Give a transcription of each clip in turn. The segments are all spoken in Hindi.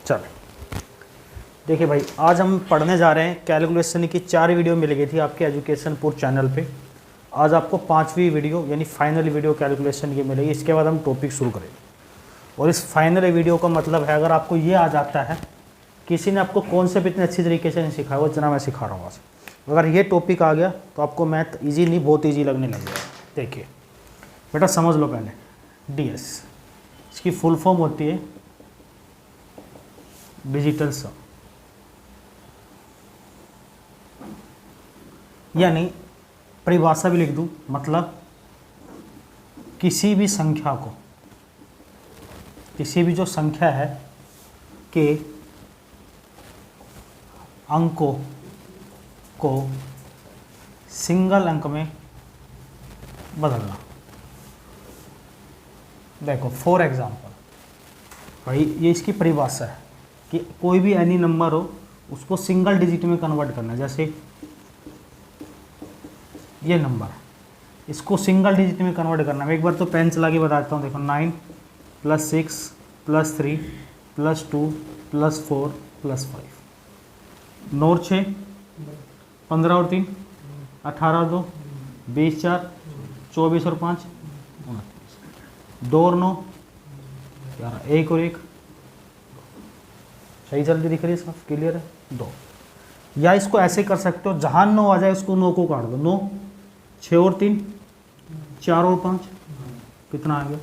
चलो देखिए भाई, आज हम पढ़ने जा रहे हैं कैलकुलेशन की 4 वीडियो मिल गई थी आपके एजुकेशन पूर चैनल पे। आज आपको 5वीं वीडियो यानी फाइनल वीडियो कैलकुलेशन की मिलेगी। इसके बाद हम टॉपिक शुरू करेंगे। और इस फाइनल वीडियो का मतलब है, अगर आपको ये आ जाता है, किसी ने आपको कॉन्सेप्ट इतने अच्छी तरीके से नहीं सिखाया वो जितना मैं सिखा रहा हूँ आज, अगर ये टॉपिक आ गया तो आपको मैथ ईजी नहीं बहुत ईजी लगने लग गया। देखिए बेटा समझ लो पहले, DS इसकी फुल फॉर्म होती है डिजिटल सम, यानी परिभाषा भी लिख दूं, मतलब किसी भी संख्या को, किसी भी जो संख्या है के अंकों को सिंगल अंक में बदलना। देखो फॉर एग्जांपल भाई, ये इसकी परिभाषा है कि कोई भी एनी नंबर हो उसको सिंगल डिजिट में कन्वर्ट करना है। जैसे ये नंबर है, इसको सिंगल डिजिट में कन्वर्ट करना है। मैं एक बार तो पेन चला के बताता हूँ। देखो 9 + 6 + 3 + 2 + 4 + 5, 9 और 6 15 और 3 18 और 2 20 4 24 और 5 29, 2 और 9 11, 1 और 1, सही जल्दी दिख रही है, सब क्लियर है, 2। या इसको ऐसे कर सकते हो, जहाँ 9 आ जाए उसको 9 को काट दो। 9 6 और 3 4 और 5 कितना आ गया,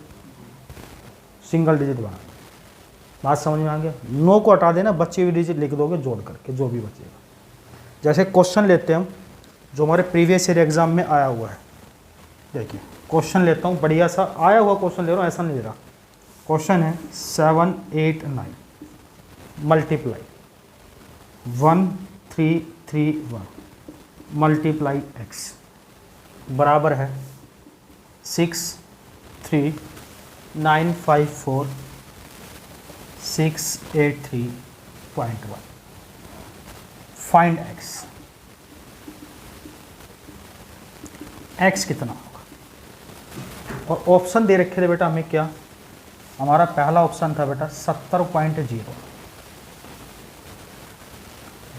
सिंगल डिजिट बना। बात समझ में आ गया। 9 को हटा देना, बचे हुए डिजिट लिख दोगे जोड़ करके, जो भी बचेगा। जैसे क्वेश्चन लेते हैं हम, जो हमारे प्रीवियस ईयर एग्जाम में आया हुआ है। देखिए क्वेश्चन लेता हूँ, बढ़िया सा आया हुआ क्वेश्चन ले रहा हूँ, ऐसा नहीं ले रहा। क्वेश्चन है 7 8 9 मल्टीप्लाई 1 3 3 1 मल्टीप्लाई x बराबर है 6 3 9 5 4 6 8 3.1। फाइंड x कितना होगा। और ऑप्शन दे रखे थे बेटा हमें, क्या हमारा पहला ऑप्शन था बेटा 70.0,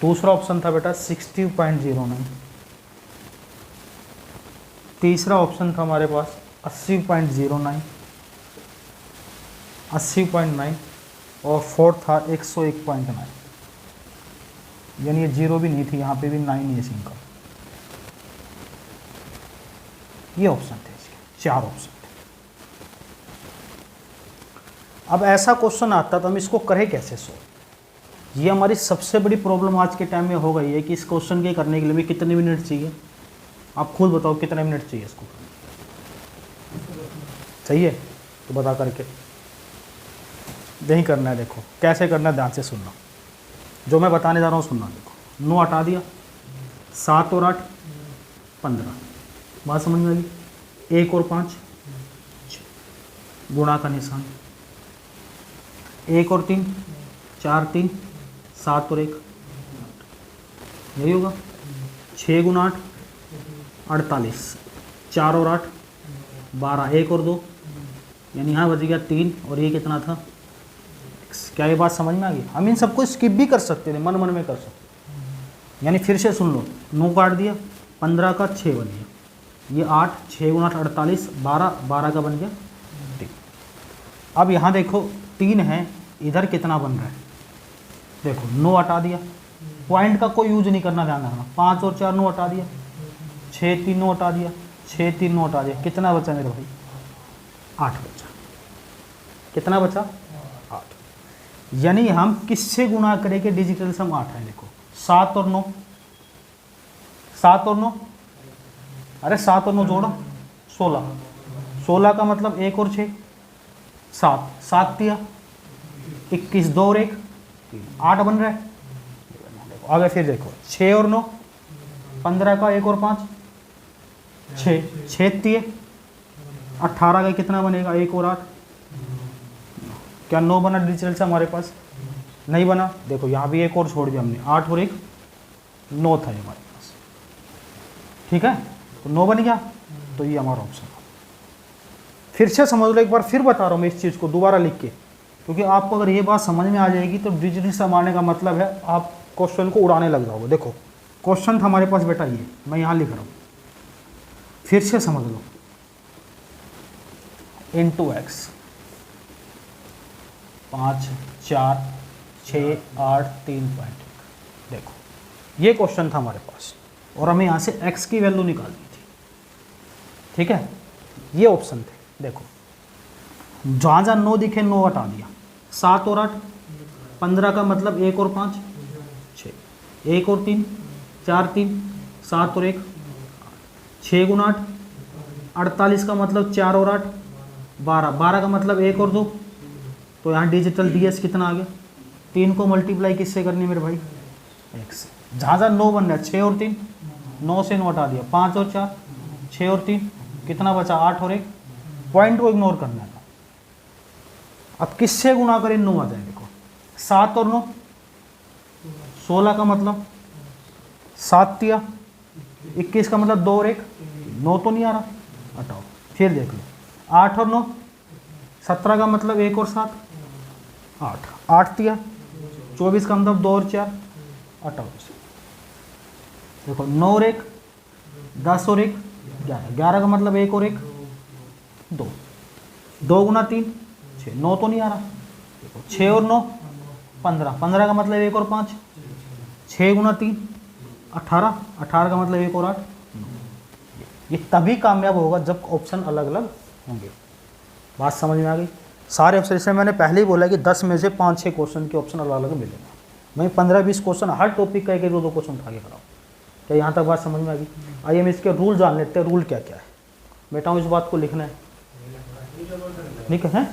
दूसरा ऑप्शन था बेटा 60.09, तीसरा ऑप्शन था हमारे पास 80.09 80.9 और फोर्थ था 101.9, यानी ये 0 भी नहीं थी, यहाँ पे भी 9 ही है सिंगल। ये ऑप्शन थे इसके, 4 ऑप्शन थे। अब ऐसा क्वेश्चन आता तो हम इसको करें कैसे सॉल्व। ये हमारी सबसे बड़ी प्रॉब्लम आज के टाइम में हो गई है कि इस क्वेश्चन के करने के लिए भी कितने मिनट चाहिए। आप खुद बताओ कितने मिनट चाहिए इसको। चाहिए तो बता करके नहीं करना है। देखो कैसे करना है, ध्यान से सुनना, जो मैं बताने जा रहा हूँ सुनना। देखो 9 हटा दिया, 7 और 8 15, बात समझ में आ गई। 1 और 5 6, गुणा का निशान। 1 और 3 4 3 7 और 1 यही होगा। 6 गुना 8 48, 4 और 8 12, 1 और 2, यानी यहाँ बच गया 3 और ये कितना था x। क्या ये बात समझ में आ गई। हम इन सबको स्किप भी कर सकते थे, मन मन में कर सकते। यानी फिर से सुन लो, 9 काट दिया, 15 का 6 बन गया, ये 8 6 गुना 8 48 12 12 का बन गया 3। अब यहाँ देखो 3 है, इधर कितना बन रहा है। देखो 9 हटा दिया, पॉइंट का कोई यूज नहीं करना, ध्यान रखना। 5 और 4 9 हटा दिया, 6 3 9 हटा दिया, 6 3 9 हटा दिया, कितना बचा मेरे भाई 8 बचा। कितना बचा 8। यानी हम किससे गुणा करेंगे, डिजिटल सम 8 है। देखो 7 और 9 7 और 9, अरे 7 और 9 जोड़ो 16, 16 का मतलब 1 और 6 7 7 दिया 21, 2 और 1 8 बन रहा है। आगे फिर देखो 6 और 9 15 का 1 और 5 6 6 दिए 18 का कितना बनेगा 1 और 8। क्या 9 बना डिजिटल से हमारे पास, नहीं बना। देखो यहाँ भी 1 और छोड़ दिया हमने, 8 और 1 9 था हमारे पास, ठीक है। तो 9 बन गया, तो ये हमारा ऑप्शन। फिर से समझ लो एक बार, फिर बता रहा हूँ मैं इस चीज़ को दोबारा लिख के। क्योंकि आपको अगर ये बात समझ में आ जाएगी तो डिजिटल संभालने का मतलब है आप क्वेश्चन को उड़ाने लग जाओगे। देखो क्वेश्चन था हमारे पास बेटा, ये मैं यहाँ लिख रहा हूँ, फिर से समझ लो, इंटू एक्स 5 4 6 8 3.1। देखो ये क्वेश्चन था हमारे पास और हमें यहाँ से x की वैल्यू निकालनी थी, ठीक है। ये ऑप्शन थे। देखो जहाँ जहाँ 9 दिखे 9 हटा दिया, 7 और 8 15 का मतलब 1 और 5 6, 1 और 3 4 3 7 और 1 6 गुना 8 48 का मतलब 4 और 8 12, 12 का मतलब 1 और 2, तो यहाँ डिजिटल डीएस कितना आ गया, 3 को मल्टीप्लाई किससे करनी मेरे भाई, 1 से। जहाँ जहाँ 9 बन रहा है 6 और 3, 9 से 9 हटा दिया, 5 और 4 6 और 3 कितना बचा, 8 और 1, पॉइंट को इग्नोर करना है। अब किससे गुणा करें 9 आ जाए। देखो 7 और 9 16 का मतलब 7 दिया, 21 का मतलब 2 और 1 9 तो नहीं आ रहा, हटाओ। फिर देख लो 8 और 9 17 का मतलब 1 और 7 8 8 दिया, 24 का मतलब 2 और 4 हटाओ। देखो 9 और 1 10 और 1 11, 11 का मतलब 1 और 1 2, 2 गुना 3 6, 9 तो नहीं आ रहा। देखो 6 और 9 15, 15 का मतलब 1 और 5 6 गुना 3 18, 18 का मतलब 1 और 8 ये तभी कामयाब होगा जब ऑप्शन अलग अलग होंगे। बात समझ में आ गई। सारे ऑप्शन, इसमें मैंने पहले ही बोला कि 10 में से 5-6 क्वेश्चन के ऑप्शन अलग अलग मिलेंगे। मैं 15-20 क्वेश्चन हर टॉपिक का एक 2 क्वेश्चन उठा के कराऊँ। क्या यहाँ तक बात समझ में आ गई? आइए हम इसके रूल जान लेते हैं। रूल क्या क्या है बेटा, इस बात को लिखना है, ठीक है?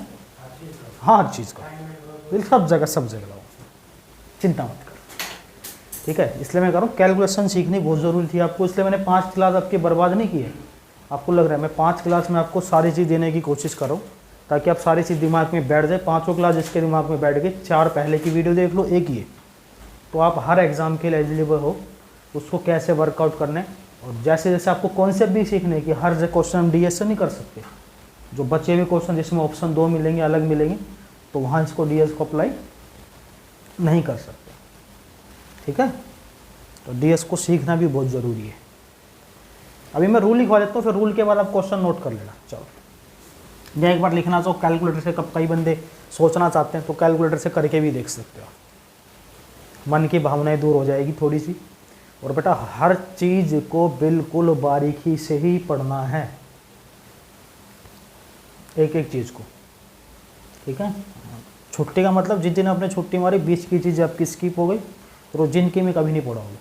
हाँ हर चीज़ का सब जगह लाओ, चिंता मत कर, ठीक है। इसलिए मैं कह रहा हूँ कैलकुलेशन सीखनी बहुत ज़रूरी थी आपको, इसलिए मैंने 5 क्लास आपकी बर्बाद नहीं की है। आपको लग रहा है मैं 5 क्लास में आपको सारी चीज़ देने की कोशिश करूँ ताकि आप सारी चीज़ दिमाग में बैठ जाए। 5 क्लास जिसके दिमाग में बैठ गई, 4 पहले की वीडियो देख लो, एक ये, तो आप हर एग्ज़ाम के लिए एलिजिबल हो। उसको कैसे वर्कआउट करना है और जैसे जैसे आपको कॉन्सेप्ट भी सीखने की, हर क्वेश्चन हम डीएस से नहीं कर सकते। जो बचे हुए क्वेश्चन जिसमें ऑप्शन 2 मिलेंगे, अलग मिलेंगे, तो वहाँ इसको डीएस को अप्लाई नहीं कर सकते, ठीक है। तो डीएस को सीखना भी बहुत ज़रूरी है। अभी मैं रूल लिखवा देता हूँ, फिर रूल के बाद आप क्वेश्चन नोट कर लेना। चलो मैं एक बार लिखना चाहो कैलकुलेटर से, कब कई बंदे सोचना चाहते हैं तो कैलकुलेटर से करके भी देख सकते हो, मन की भावनाएं दूर हो जाएगी थोड़ी सी। और बेटा हर चीज़ को बिल्कुल बारीकी से ही पढ़ना है, एक एक चीज़ को, ठीक है। छुट्टी का मतलब जिस दिन आपने छुट्टी मारी, बीच की चीज़ आपकी स्किप हो गई, तो जिंदगी में कभी नहीं पढ़ोगे।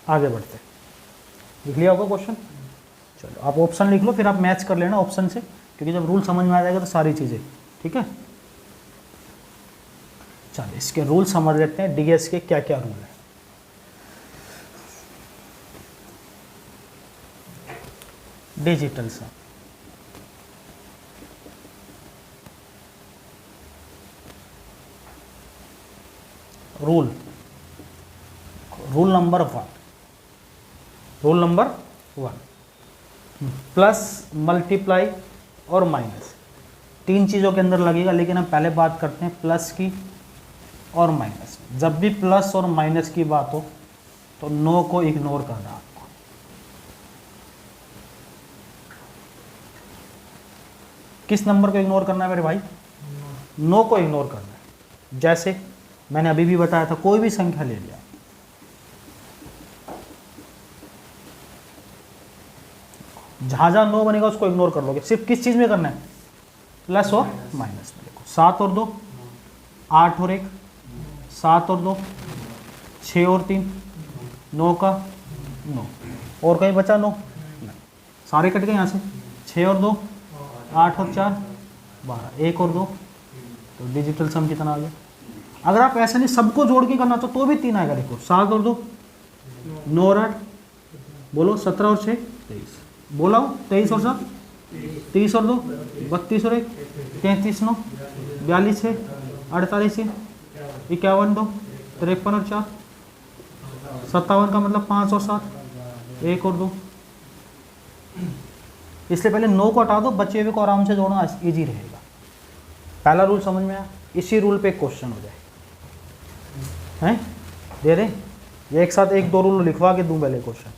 आगे बढ़ते, लिख लिया होगा क्वेश्चन। चलो आप ऑप्शन लिख लो, फिर आप मैच कर लेना ऑप्शन से, क्योंकि जब रूल समझ में आ जाएगा तो सारी चीज़ें, ठीक है। चलो इसके रूल समझ लेते हैं, डीएस के क्या क्या रूल है। Digital sum, rule number 1, rule number 1, plus multiply और माइनस 3 चीज़ों के अंदर लगेगा, लेकिन हम पहले बात करते हैं प्लस की और माइनस। जब भी प्लस और माइनस की बात हो तो नो को इग्नोर करना है आपको। किस नंबर को इग्नोर करना है मेरे भाई? नो को इग्नोर करना है। जैसे मैंने अभी भी बताया था, कोई भी संख्या ले लिया, जहां जहां नो बनेगा उसको इग्नोर कर लोगे। सिर्फ किस चीज में करना है? प्लस और माइनस में। देखो 7 और 2 8 और 1 7 और 2 6 और 3 9 का 9, और कहीं बचा 9? सारे कट गए यहाँ से। 6 और 2 8 और 4 12 1 और 2, तो डिजिटल सम कितना आ गया? अगर आप ऐसा नहीं सबको जोड़ के करना तो भी 3 आएगा। देखो 7 और 2 9 और 8, बोलो 17 और 6 23, बोला 23 और 7 30 और 2 32 और 1 33 9 42 6 48 6 51 2 53 और 4 57 का मतलब 5 और 7, 1 और 2। इसलिए पहले 9 को हटा दो, बचे हुए को आराम से जोड़ना इजी रहेगा। पहला रूल समझ में आया? इसी रूल पे एक क्वेश्चन हो जाए हैं, दे रहे ये एक साथ 1-2 रूल लिखवा के दूं पहले क्वेश्चन।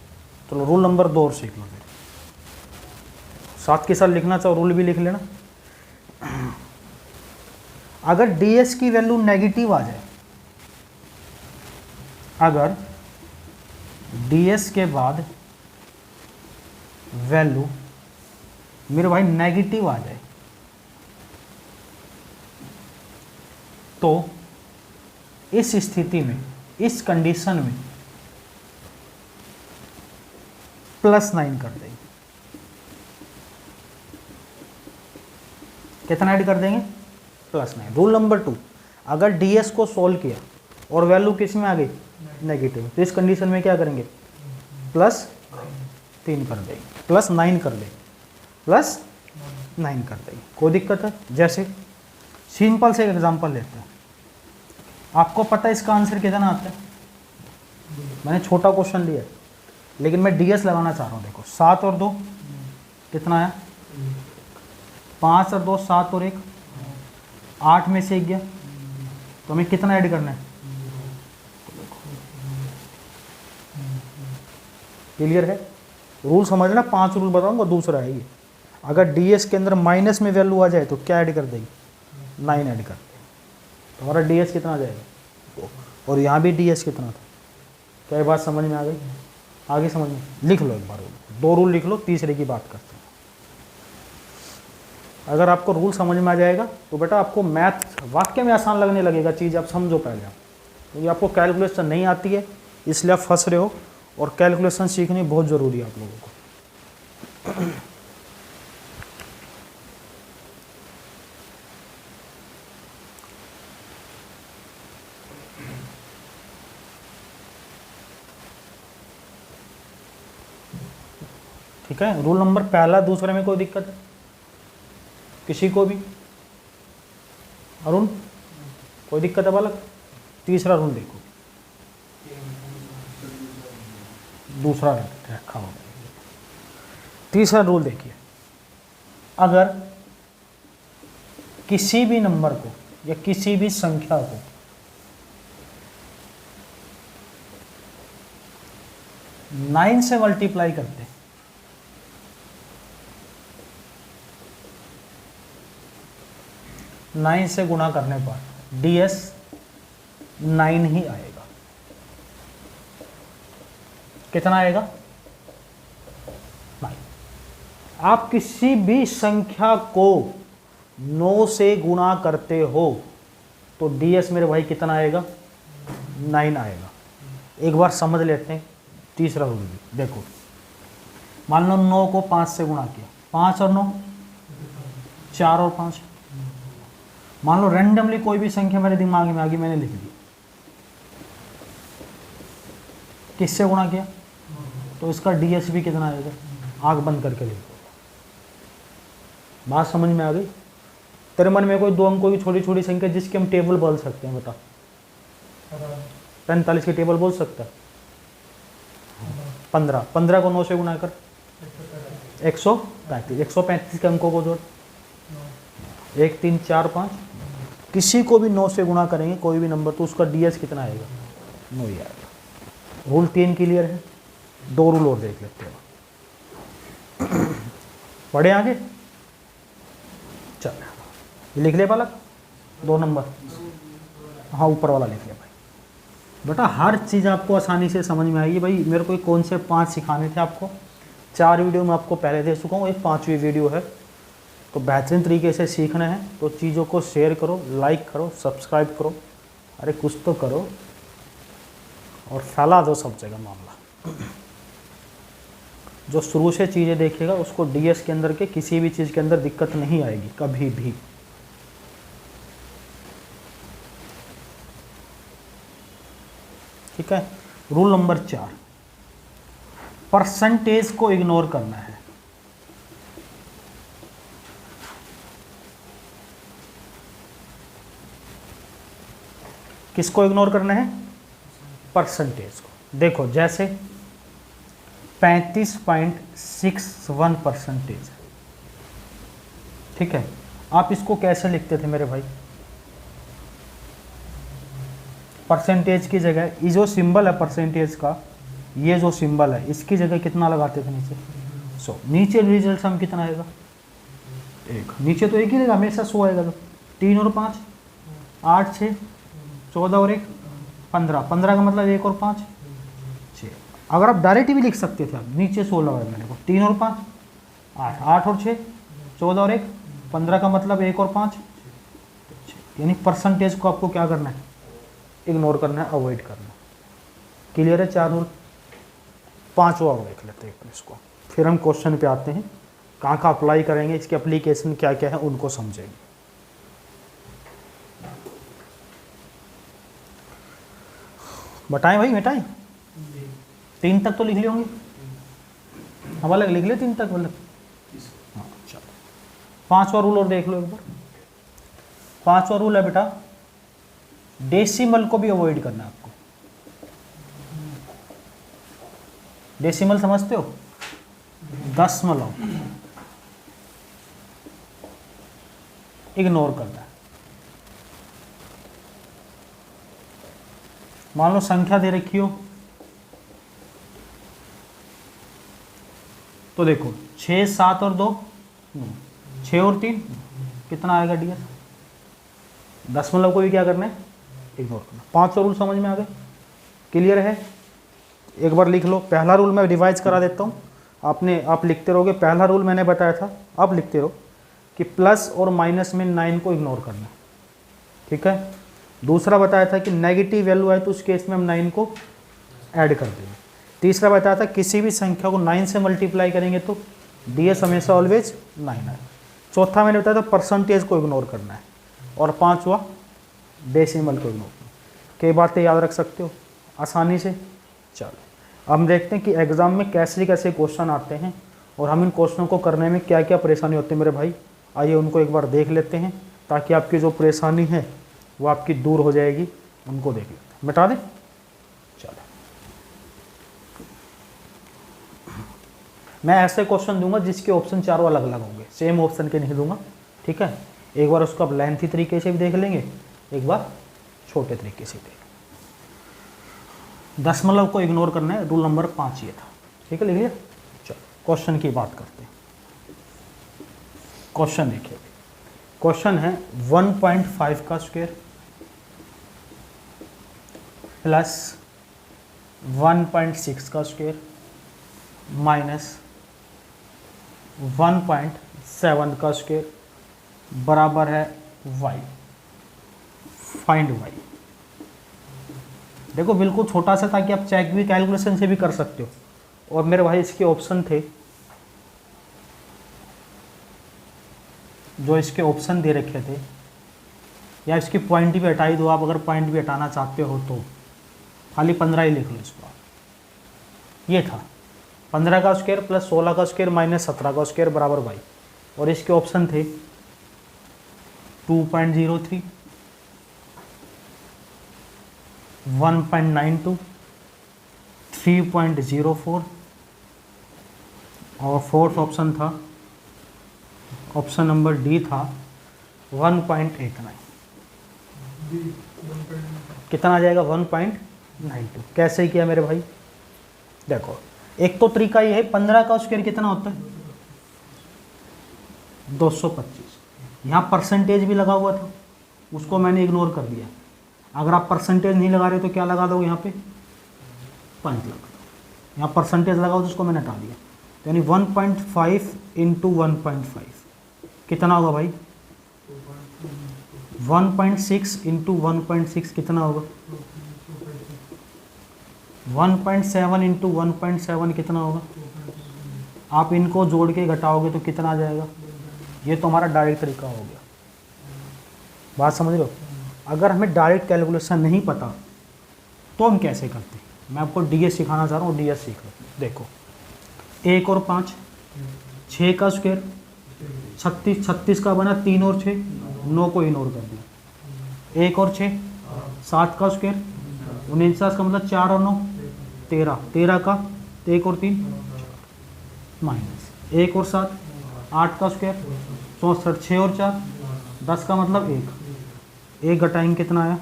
चलो रूल नंबर 2 और सीख लो फिर, साथ के साथ लिखना चाहो रूल भी लिख लेना। अगर ds की वैल्यू नेगेटिव आ जाए, अगर ds के बाद वैल्यू मेरे भाई नेगेटिव आ जाए, तो इस स्थिति में, इस कंडीशन में +9 कर देंगे। कितना ऐड कर देंगे? +9। रूल नंबर 2, अगर ds को सॉल्व किया और वैल्यू किस में आ गई? नेगेटिव, तो इस कंडीशन में क्या करेंगे? +3 कर देंगे, +9 कर देंगे, +9 कर देंगे। कोई दिक्कत है? जैसे सिंपल से एक एग्जांपल लेते हैं, आपको पता है इसका आंसर कितना आता है? मैंने छोटा क्वेश्चन लिया है, लेकिन मैं ds लगाना चाह रहा हूँ। देखो 7 और 2 कितना आया? 5 और 2 7 और 1 8 में से 1 गया, तो हमें कितना ऐड करना है? क्लियर है? रूल समझ लेना, 5 रूल बताऊंगा, दूसरा है ये। अगर ds के अंदर माइनस में वैल्यू आ जाए तो क्या ऐड कर देगी? 9 ऐड कर देगी। तो हमारा ds कितना आ जाएगा? और यहाँ भी ds कितना था? क्या ये बात समझ में आ गई? आगे समझ में लिख लो एक बार, 2 रूल लिख लो, तीसरे की बात करते हैं। अगर आपको रूल समझ में आ जाएगा तो बेटा आपको मैथ वाकई में आसान लगने लगेगा, चीज़ आप समझो पहले आप, क्योंकि आपको कैलकुलेशन नहीं आती है इसलिए आप फंस रहे हो, और कैलकुलेशन सीखनी बहुत ज़रूरी है आप लोगों को। ठीक है, रूल नंबर पहला दूसरे में कोई दिक्कत है किसी को भी? अरुण कोई दिक्कत है बालक? तीसरा रूल देखो, दूसरा रखा हो। तीसरा रूल देखिए, अगर किसी भी नंबर को या किसी भी संख्या को नाइन से मल्टीप्लाई करते, नाइन से गुणा करने पर ds 9 ही आएगा। कितना आएगा? 9। आप किसी भी संख्या को 9 से गुणा करते हो तो ds मेरे भाई कितना आएगा? 9 आएगा। एक बार समझ लेते हैं तीसरा रूल भी। देखो मान लो 9 को 5 से गुणा किया, 5 और 9 4 और 5। मान लो रैंडमली कोई भी संख्या मेरे दिमाग में आ गई, मैंने लिख दी, किससे गुणा किया तो इसका ds भी कितना आएगा? आंख बंद करके लिखो। बात समझ में आ गई? तेरे मन में कोई 2 अंकों की छोटी छोटी संख्या जिसकी हम टेबल बोल सकते हैं, बता। 45 की टेबल बोल सकता है? 15 15 को 9 से गुणा कर 135, 135 के अंकों को जोड़ 1 3 4 5। किसी को भी 9 से गुणा करेंगे कोई भी नंबर तो उसका ds कितना आएगा? 9 ही आएगा। रूल 3 क्लियर है? 2 रूल और देख लेते हैं, पढ़े आगे? चल ये लिख ले बालक, 2 नंबर, हाँ ऊपर वाला लिख ले भाई। बेटा हर चीज़ आपको आसानी से समझ में आएगी भाई। मेरे को कौन से 5 सिखाने थे आपको, 4 वीडियो मैं आपको पहले दे चुका हूँ, एक 5वीं वीडियो है। तो बेहतरीन तरीके से सीखना है तो चीज़ों को शेयर करो, लाइक करो, सब्सक्राइब करो, अरे कुछ तो करो और फैला दो सब जगह मामला। जो शुरू से चीज़ें देखेगा उसको ds के अंदर के किसी भी चीज़ के अंदर दिक्कत नहीं आएगी कभी भी। ठीक है, रूल नंबर 4, परसेंटेज को इग्नोर करना है। किसको इग्नोर करना है? परसेंटेज को। देखो जैसे 35.61% ठीक है, आप इसको कैसे लिखते थे मेरे भाई? परसेंटेज की जगह ये जो सिंबल है परसेंटेज का, ये जो सिंबल है इसकी जगह कितना लगाते थे नीचे? 100। नीचे रिजल्ट सम कितना आएगा? 1। नीचे तो एक ही रहेगा हमेशा, 100 आएगा। तो 3 और 5 8 6 14 और 1 15, 15 का मतलब 1 और 5 6। अगर आप डायरेक्ट भी लिख सकते थे, आप नीचे 100 लगाए मैंने को, 3 और 5 8, 8 और 6 14 और 1 15 का मतलब 1 और 5 6। यानी परसेंटेज को आपको क्या करना है? इग्नोर करना है, अवॉइड करना है। क्लियर है? 4 रूल। 5वां और देख लेते हैं इसको, फिर हम क्वेश्चन पे आते हैं, कहाँ कहाँ अप्लाई करेंगे, इसके एप्लीकेशन क्या क्या है उनको समझेंगे। बताएं भाई, मिटाएं? 3 तक तो लिख लिए होंगे, हम अलग लिख ले 3 तक मतलब। हाँ चलो, 5वां रूल और देख लो एक बार। 5वां रूल है बेटा, डेसिमल को भी अवॉइड करना है आपको। डेसिमल समझते हो? दशमलव इग्नोर करना है। मान लो संख्या दे रखी हो, तो देखो 6 7 और 2 9, 6 और 3 कितना आएगा डियर? दशमलव को भी क्या करना है? इग्नोर करना। 5 रूल समझ में आ गए? क्लियर है? एक बार लिख लो। पहला रूल मैं रिवाइज करा देता हूँ, आप लिखते रहोगे। पहला रूल मैंने बताया था, आप लिखते रहो कि प्लस और माइनस में 9 को इग्नोर करना, ठीक है। दूसरा बताया था कि नेगेटिव वैल्यू है तो उस केस में हम 9 को ऐड कर देंगे। तीसरा बताया था किसी भी संख्या को 9 से मल्टीप्लाई करेंगे तो DS हमेशा ऑलवेज 9 है। चौथा मैंने बताया था परसेंटेज को इग्नोर करना है, और 5वां डेसिमल को इग्नोर करना। कई बातें याद रख सकते हो आसानी से। चलो हम देखते हैं कि एग्ज़ाम में कैसे कैसे क्वेश्चन आते हैं और हम इन क्वेश्चनों को करने में क्या क्या परेशानी होती है मेरे भाई। आइए उनको एक बार देख लेते हैं, ताकि आपकी जो परेशानी है वो आपकी दूर हो जाएगी। उनको देख लेते हैं, मिटा दें। चलो मैं ऐसे क्वेश्चन दूंगा जिसके ऑप्शन चारों अलग अलग होंगे, सेम ऑप्शन के नहीं दूंगा, ठीक है। एक बार उसको आप लेंथी तरीके से भी देख लेंगे, एक बार छोटे तरीके से देख। दशमलव को इग्नोर करना है, रूल नंबर 5 ये था, ठीक है। लिख लिया? चलो क्वेश्चन की बात करते हैं। क्वेश्चन देखिए, क्वेश्चन है 1.5 का स्क्वायर प्लस 1.6 का स्क्वायर माइनस 1.7 का स्क्वायर बराबर है y। Find y। देखो बिल्कुल छोटा सा, ताकि आप चेक भी कैलकुलेशन से भी कर सकते हो। और मेरे भाई इसके ऑप्शन थे, जो इसके ऑप्शन दे रखे थे, या इसकी पॉइंट भी हटाई दो आप, अगर पॉइंट भी हटाना चाहते हो तो खाली 15 ही लिख लो इसको। ये था 15 का स्क्वायर प्लस 16 का स्क्वायर माइनस 17 का स्क्वायर बराबर y। और इसके ऑप्शन थे 2.03, 1.92, 3.04 और फोर्थ ऑप्शन था, ऑप्शन नंबर डी था 1.89। कितना आ जाएगा? 1.92। कैसे किया मेरे भाई? देखो एक तो तरीका ये है, 15 का स्क्वायर कितना होता है? 225। यहाँ परसेंटेज भी लगा हुआ था, उसको मैंने इग्नोर कर दिया। अगर आप परसेंटेज नहीं लगा रहे तो क्या लगा दो? यहाँ पे पॉइंट लगा दो। यहाँ परसेंटेज लगाओ तो उसको मैंने हटा दिया। यानी 1.5 इंटू 1.5 कितना होगा भाई? 1.6 इंटू 1.6 कितना होगा? 1.7 इंटू 1.7 कितना होगा? आप इनको जोड़ के घटाओगे तो कितना आ जाएगा? ये तो हमारा डायरेक्ट तरीका हो गया। बात समझ रहे हो? अगर हमें डायरेक्ट कैलकुलेशन नहीं पता तो हम कैसे करते हैं, मैं आपको DS सिखाना चाह रहा हूँ। DS सीख लो। देखो 1 और 5, 6 का स्क्वायर 36, 36 का बना 3 और 6, 9 को इग्नोर कर दिया। 1 और 6 7 का स्क्वायर 49 का मतलब 4 और 9 13, 13 का 1 और 3 माइनस 1 और 7, 8 का स्क्वायर 64, 6 और 4 10 का मतलब 1, 1 घटाएंगे कितना आया,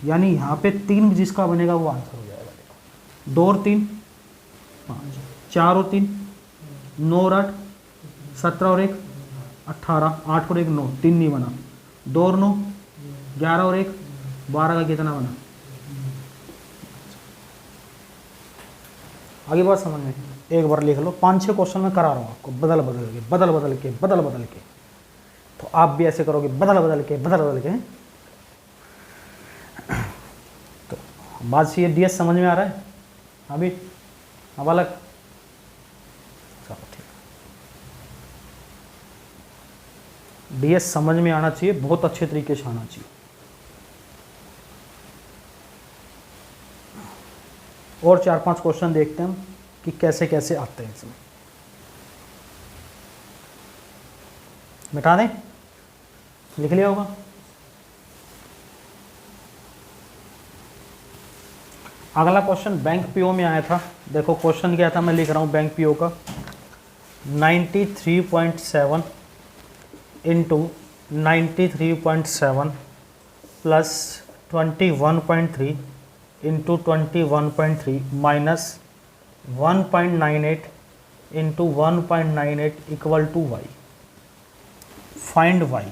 यानी यहाँ पे 3 जिसका बनेगा वो आंसर हो जाएगा। 2 और 3 5, 4 और 3 9 और 8 17 और 1 18, 8 और 1 9, 3 नहीं बना, 2 और 9 11 और 1 12 का कितना बना। आगे बात समझ में, एक बार लिख लो, 5-6 क्वेश्चन में करा रहा हूँ आपको बदल बदल के, तो आप भी ऐसे करोगे बदल बदल के। तो बात से ये डीएस समझ में आ रहा है अभी, अब अलग, चलो ठीक, डीएस समझ में आना चाहिए, बहुत अच्छे तरीके से आना चाहिए। और 4-5 क्वेश्चन देखते हैं हम कि कैसे कैसे आते हैं इसमें। मिटा दें, लिख लिया होगा। अगला क्वेश्चन बैंक पीओ में आया था, देखो क्वेश्चन क्या था, मैं लिख रहा हूँ बैंक पीओ का 93.7 into 93.7 plus 21.3 into 21.3 minus 1.98 into 1.98 equal to y. Find y.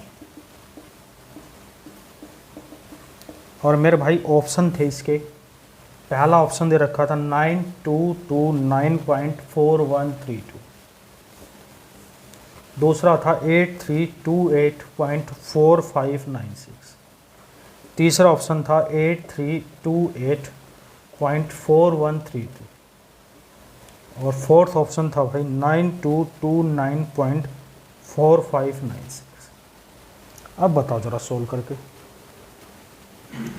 और मेरे भाई ऑप्शन थे इसके, पहला ऑप्शन दे रखा था 9229.4132, दूसरा था 8328.4596, तीसरा ऑप्शन था 8328.4132 और फोर्थ ऑप्शन था भाई 9229.4596। अब बताओ जरा सोल्व करके,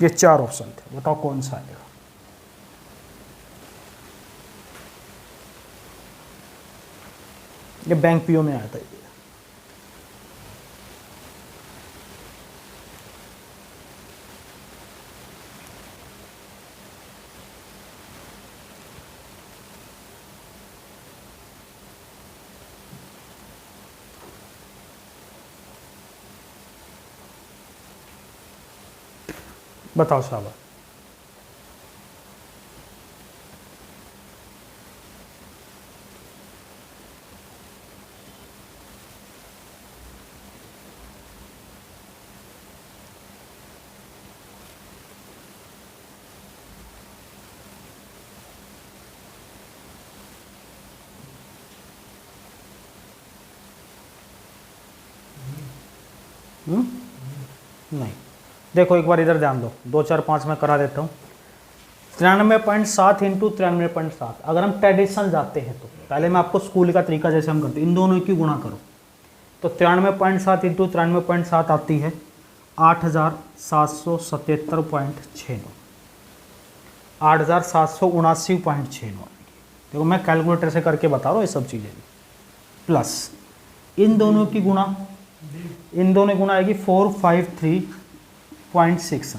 ये 4 ऑप्शन थे, बताओ कौन सा आएगा। ये बैंक पीओ में आया था ये। बताओ शाबाश। नहीं, देखो एक बार इधर ध्यान दो, 2 4 5 में करा देता हूँ। 93.7 इंटू 93.7, अगर हम ट्रेडिशनल जाते हैं तो पहले मैं आपको स्कूल का तरीका जैसे हम करते हैं, इन दोनों की गुणा करो तो 93.7 इंटू 93.7 आती है 8777.69, 8779.69। देखो मैं कैलकुलेटर से करके बता रहा हूँ ये सब चीज़ें, प्लस इन दोनों की गुणा, इन दोनों की गुणा आएगी 453.69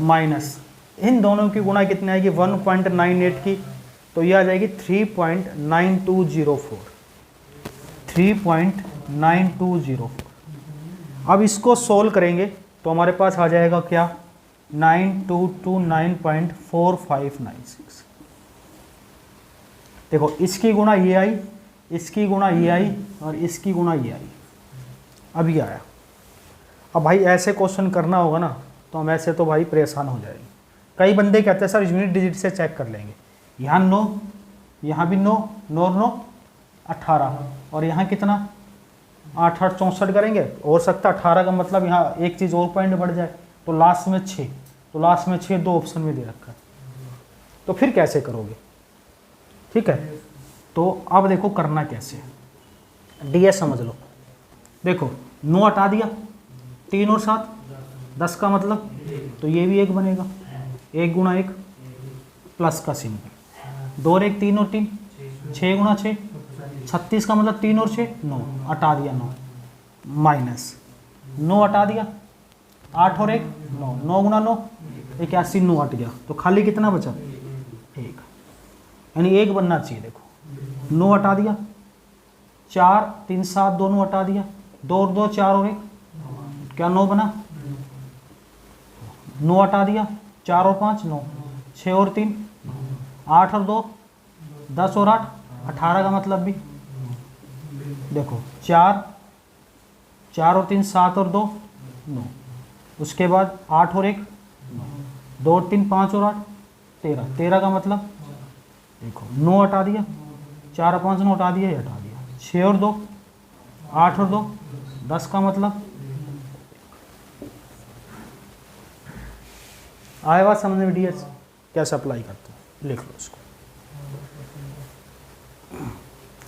माइनस इन दोनों की गुणा कितनी आएगी 1.98 की, तो ये आ जाएगी 3.9204, 3.9204। अब इसको सोल्व करेंगे तो हमारे पास आ जाएगा क्या 9229.4596। देखो इसकी गुणा ये आई, इसकी गुणा ये आई और इसकी गुणा ये आई, अब ये आया। अब भाई ऐसे क्वेश्चन करना होगा ना तो हम ऐसे तो भाई परेशान हो जाएंगे। कई बंदे कहते हैं सर यूनिट डिजिट से चेक कर लेंगे, यहाँ 9, यहाँ भी 9, 9 9 18 और यहाँ कितना 8 8 64 करेंगे, हो सकता है 18 का मतलब यहाँ एक चीज़ और पॉइंट बढ़ जाए, तो लास्ट में 6, तो लास्ट में 6 दो ऑप्शन में दे रखा है, तो फिर कैसे करोगे। ठीक है, तो अब देखो करना कैसे, डीएस समझ लो। देखो 9 हटा दिया, 3 और 7 10 का मतलब, तो ये भी 1 बनेगा, 1 गुणा 1 प्लस का सिंबल, 2 और 1 3 और 3 6 गुणा 6 36 का मतलब 3 और 6 9, हटा दिया 9 माइनस 9 हटा दिया, 8 और 1 9, 9 गुणा 9 81 9 हट गया, तो खाली कितना बचा यानी 1 बनना चाहिए। देखो 9 हटा दिया, 4 3 7 दोनों हटा दिया, 2 और 2 4 और 1, क्या 9 बना? 9 हटा दिया, 4 और 5 9, 6 और 3 8 और 2 10 और 8 18 का मतलब भी देखो 4 4 और 3 7 और 2 9, उसके बाद 8 और 1 2 और 3 5 और 8 13, 13 का मतलब देखो 9 हटा दिया, 4 और 5 9 हटा दिया, ये हटा दिया, 6 और 2 8 और 2 10 का मतलब आए बात समझ में? डीएस कैसे अप्लाई करते हैं लिख लो इसको।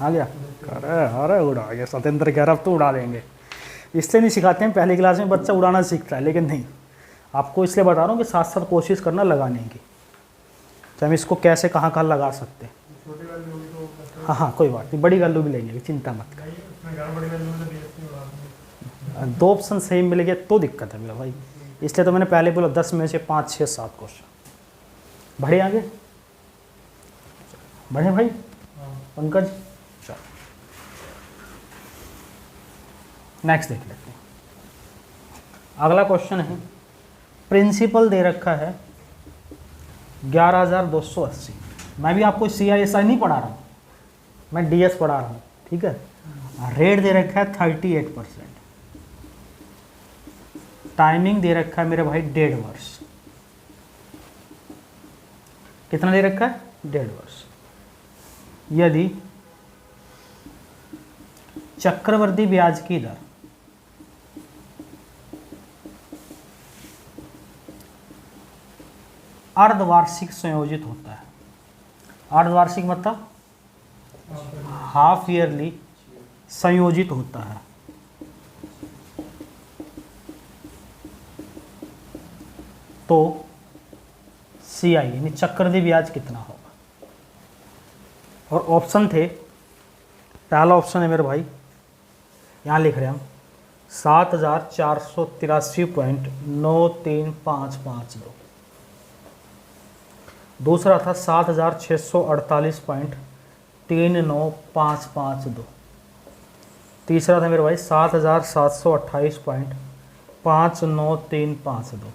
आ गया? अरे उड़ा गया सत्येंद्र कह रहा अब तो उड़ा देंगे। इसलिए नहीं सिखाते हैं, पहली क्लास में बच्चा उड़ाना सीखता है, लेकिन नहीं, आपको इसलिए बता रहा हूँ कि साथ साथ कोशिश करना लगाने की, तो हम इसको कैसे कहाँ कहाँ लगा सकते हैं। हाँ हाँ कोई बात नहीं, बड़ी गल्लू भी लेंगे, चिंता मत कर। 2 ऑप्शन सही मिल गया तो दिक्कत है मेरा भाई, इसलिए तो मैंने पहले बोला 10 में से 5 6 7 क्वेश्चन। बढ़े आगे, बढ़े भाई पंकज। चलो नेक्स्ट देख लेते हैं। अगला क्वेश्चन है, प्रिंसिपल दे रखा है 11,280। मैं भी आपको CISI नहीं पढ़ा रहा हूँ, मैं DS पढ़ा रहा हूँ, ठीक है। रेट दे रखा है 38%, टाइमिंग दे रखा है मेरे भाई 1.5 वर्ष। कितना दे रखा है? 1.5 वर्ष। यदि चक्रवर्ती ब्याज की दर अर्धवार्षिक संयोजित होता है, अर्धवार्षिक मतलब हाफ ईयरली संयोजित होता है, तो CI यानी चक्रवृद्धि ब्याज कितना होगा। और ऑप्शन थे, पहला ऑप्शन है मेरे भाई, यहाँ लिख रहे हैं हम 7,483.93552, दूसरा था 7,648.39552, तीसरा था मेरे भाई 7,728.59352,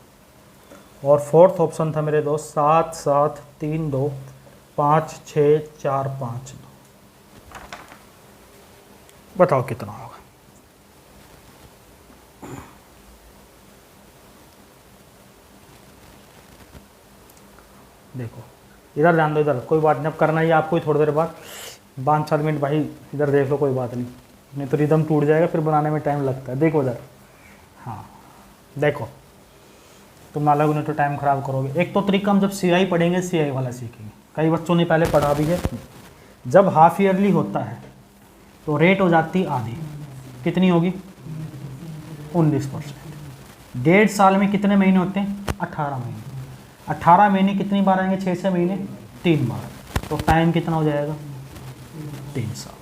और फोर्थ ऑप्शन था मेरे दोस्त 7,732,56452। बताओ कितना होगा। देखो इधर ध्यान दो, इधर कोई बात नहीं, अब करना ही आपको ही थोड़ी देर बाद 5-7 मिनट भाई इधर देख लो, कोई बात नहीं, नहीं तो रिदम टूट जाएगा, फिर बनाने में टाइम लगता है। देखो इधर, हाँ देखो तुम अलग नहीं तो टाइम ख़राब करोगे। एक तो तरीका हम जब CI पढ़ेंगे CI वाला सीखेंगे, कई बच्चों ने पहले पढ़ा भी है। जब हाफ ईयरली होता है तो रेट हो जाती आधी, कितनी होगी? 19%। 1.5 साल में कितने महीने होते हैं? 18 महीने। 18 महीने कितनी बार आएंगे? 6 महीने 3 बार, तो टाइम कितना हो जाएगा? 3 साल।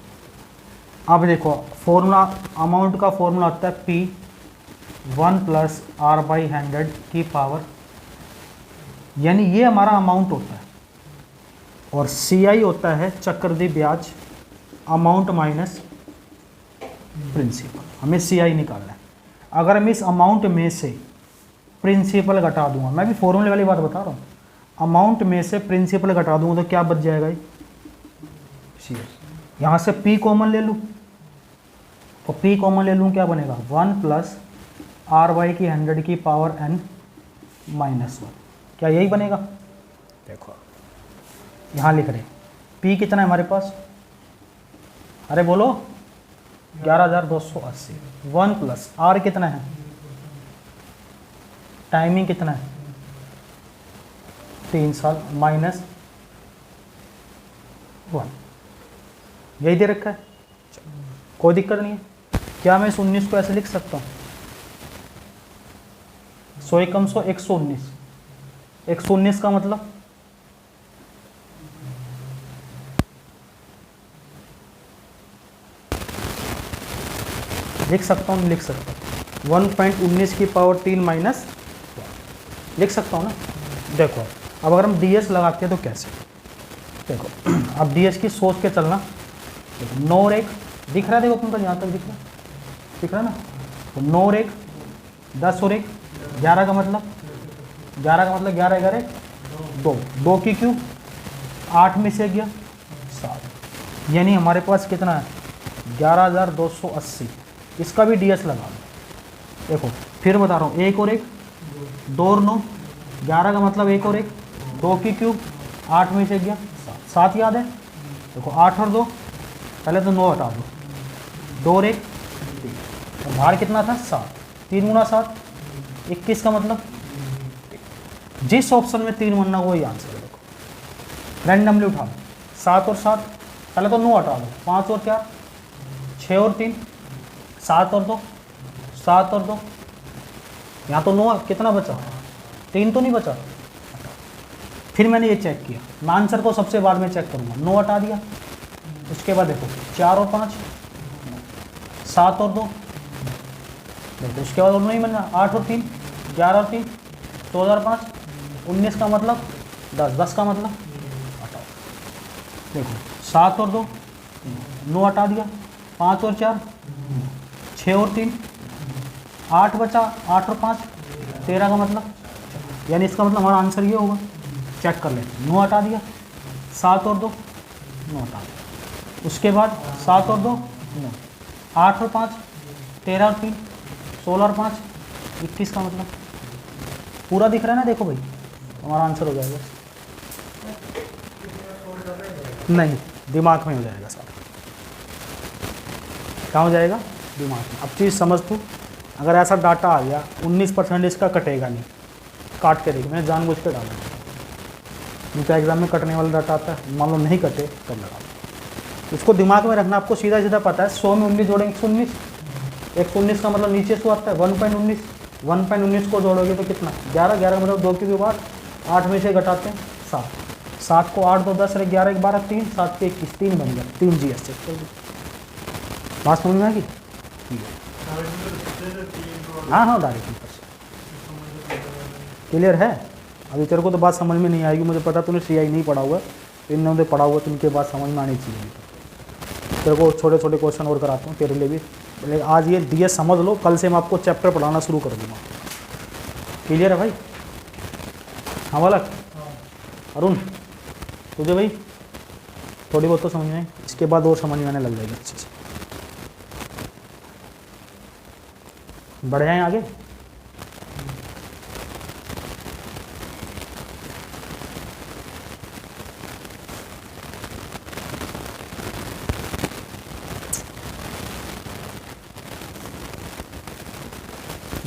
अब देखो फॉर्मूला, अमाउंट का फॉर्मूला होता है P1 + R/100 की पावर, यानी ये हमारा अमाउंट होता है, और CI होता है चक्रवृद्धि ब्याज, अमाउंट माइनस प्रिंसिपल। हमें CI निकालना है। अगर मैं इस अमाउंट में से प्रिंसिपल घटा दूंगा, मैं भी फॉर्मूले वाली बात बता रहा हूँ, अमाउंट में से प्रिंसिपल घटा दूंगा तो क्या बच जाएगा? ये यहाँ से P कॉमन ले लूँ, तो P कॉमन ले लूँ क्या बनेगा? 1 + R/100 की पावर n -1, क्या यही बनेगा? देखो यहाँ लिख रहे P कितना है हमारे पास? अरे बोलो 11,280। 1 + R कितना है? टाइमिंग कितना है? 3 साल -1, यही दे रखा है, कोई दिक्कत नहीं है। क्या मैं इस 19 को ऐसे लिख सकता हूँ? 100 कम 100 119, 119 का मतलब लिख सकता हूँ, लिख सकता हूँ 1.19 की पावर 3 माइनस, लिख सकता हूँ ना। देखो अब अगर हम DS लगाते हैं तो कैसे, देखो अब डीएस की सोच के चलना। देखो 9 और 1 दिख रहा है, देखो तुमको यहाँ तक दिख रहा है ना। तो 9 और 1 10 और 1 11 का मतलब 11 11 2 2 की क्यूब 8 में से गया 7, यानी हमारे पास कितना है 11,280। इसका भी डीएस लगा लो। देखो फिर बता रहा हूँ 1 और 1 2 और 9 11 का मतलब 1 और 1 2 की क्यूब 8 में से गया 7 याद है। देखो 8 और 2 पहले तो 9 हटा दो 2 और 1 3 और बाहर कितना था 7 3 गुना 7 21 का मतलब जिस ऑप्शन में 3 बनना वही आंसर है। देखो रैंडमली उठा दो 7 और 7 पहले तो 9 हटा दो 5 और 4 6 और 3 7 और 2 7 और 2 यहाँ तो 9 कितना बचा 3 तो नहीं बचा। फिर मैंने ये चेक किया, मैं आंसर को सबसे बाद में चेक करूँगा। 9 हटा दिया, उसके बाद देखो 4 और 5 7 और 2 देखो, उसके बाद और नहीं बना 8 और 3 11 और 3 14 और 5 19 का मतलब 10 का मतलब हटाओ। देखो 7 और 2 9 हटा दिया 5 और 4 6 और 3 8 बचा 8 और 5 13 का मतलब, यानी इसका मतलब हमारा आंसर ये होगा। चेक कर लेते 9 हटा दिया 7 और 2 9 हटा दिया, उसके बाद 7 और 2 9 8 और 5 13 और 3 16 और 5 21 का मतलब पूरा दिख रहा है ना। देखो भाई हमारा आंसर हो जाएगा। नहीं दिमाग में हो जाएगा सारा। कहाँ हो जाएगा दिमाग में। अब चीज़ समझ तू, अगर ऐसा डाटा आ गया 19% इसका कटेगा नहीं, काट के देखिए, मैंने जानबूझ के डाला उनका एग्जाम में कटने वाला डाटा आता है, मान लो नहीं कटे तब लगा। इसको दिमाग में रखना, आपको सीधा सीधा पता है 100 में 19 जोड़ेंगे 119, 119 का मतलब नीचे से आता है 1.19, 1.19 को जोड़ोगे तो कितना 11, 11 का मतलब 2 की बाद 8 में से घटाते हैं 7, 7 को 8 2 10 11 1 12 3 7 के 21 3 बन गया 3 जी एस। बात समझ में आ गई। हाँ हाँ डायरेक्ट क्लियर है। अभी तेरे को तो बात समझ में नहीं आएगी, मुझे पता तूने सीआई नहीं पढ़ा हुआ है, इन्होंने पढ़ा हुआ तो इनके बात समझ में आनी चाहिए। तेरे को छोटे छोटे क्वेश्चन और कराता हूँ तेरे लिए भी, लेकिन आज ये डीएस समझ लो, कल से मैं आपको चैप्टर पढ़ाना शुरू कर दूँगा। क्लियर है भाई। हाँ बालक अरुण तुझे भाई थोड़ी बहुत तो समझ में आई, इसके बाद और समझ में आने लग जाएगी अच्छे से। बढ़ जाएँ आगे।